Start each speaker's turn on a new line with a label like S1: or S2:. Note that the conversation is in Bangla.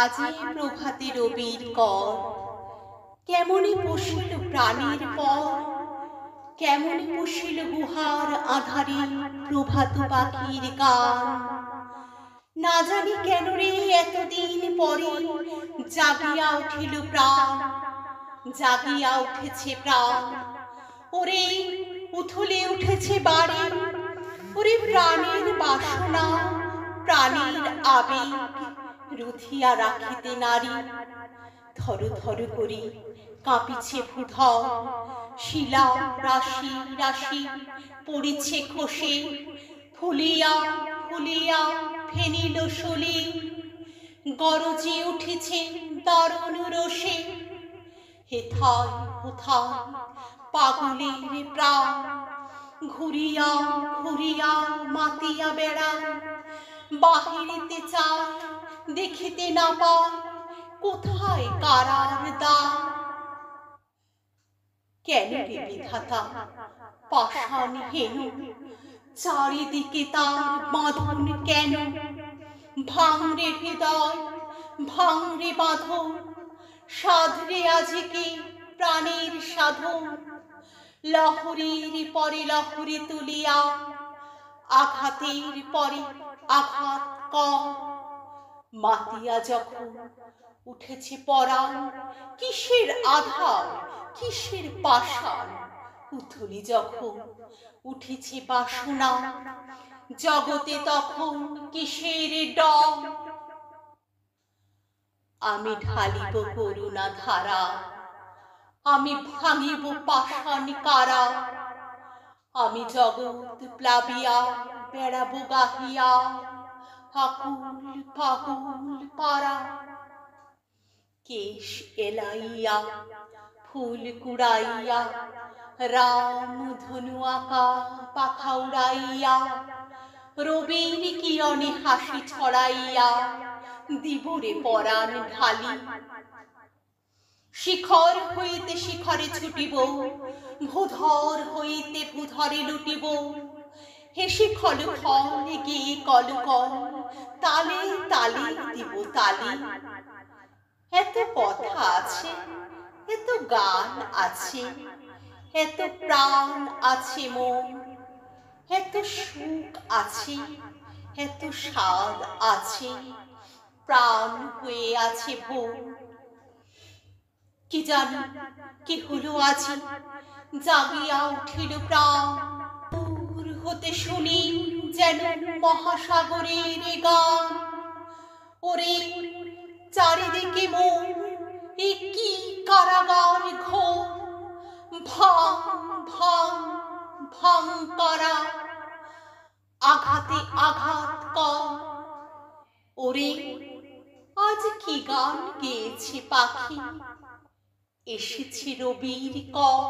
S1: আজি প্রভাতে রবির কর, কেমনে পুষিল প্রাণীর পর, কেমনে পুষিল গুহার আধারে প্রভাত পাখির গান। না জানি কেন রে এতদিন পরে জাগিয়া উঠিল প্রাণ, জাগিয়া উঠেছে প্রাণ। ওরে উথলে উঠেছে বাড়ি, ওরে প্রাণের বাসনা, প্রাণের আবেগ রুধিয়া রাখিতে নারী। থর থর করি কাঁপিছে ভূধর, শিলা রাশি রাশি পড়িছে খসে, ফুলিয়া ফুলিয়া ফেনিল শোলে। গরজে উঠেছে দারুণ রোষে, হেথায় হোথায় পাগলের প্রাণ। ঘুরিয়া ঘুরিয়া মাতিয়া বেড়ায়, বাহিরিতে চায় দেখিতে না পায় কোথায় কারার দ্বার। কেন রে বিধাতা পাষাণ হেন, চারিদিকে তার বাঁধন কেন? ভাঙরে হৃদয় ভাঙরে বাঁধন, সাধরে আজিকে প্রাণের সাধন। লহরীর পরে লহরী তুলিয়া, আঘাতের পরে আঘাত কর। মাতিয়া যখন উঠেছে পরাণ, কিসের আধার কিসের পাষাণ। উথলি যখন উঠেছে বাসনা, জগতে তখন কিসের ডর। আমি ঢালিব করুণা ধারা, আমি ভাঙিব পাষাণ কারা। আমি জগৎ প্লাবিয়া বেড়াবো গাহিয়া, আকুল পাগল পারা। কেশ এলাইয়া ফুল কুড়াইয়া, রাম ধনু আঁকা পাখা উড়াইয়া, রবির কিরণে হাসি ছড়াইয়া দিবরে পরাণ ঢালি। শিখর হইতে শিখরে ছুটিব, ভূধর হইতে ভূধরে লুটিব। হেসে খল খল গিয়ে কল কল, তালে তালে দিব তালি। এত কথা আছে, এত গান আছে, এত প্রাণ আছে মন, এত সুখ আছে, এত স্বাদ আছে, প্রাণ হয়ে আছে ভোর। কি জানি কি হলো আজি, জাগিয়া উঠিল প্রাণ। দূর হতে শুনি যেন মহাসাগরের গান। ওরে চারিদিকে মন, এ কি কারাগার ঘোর। ভাঙ ভাঙ ভাঙ করা, আঘাতে আঘাত কর। ওরে আজ কি গান গেয়েছে পাখি, এসেছে রবির কর।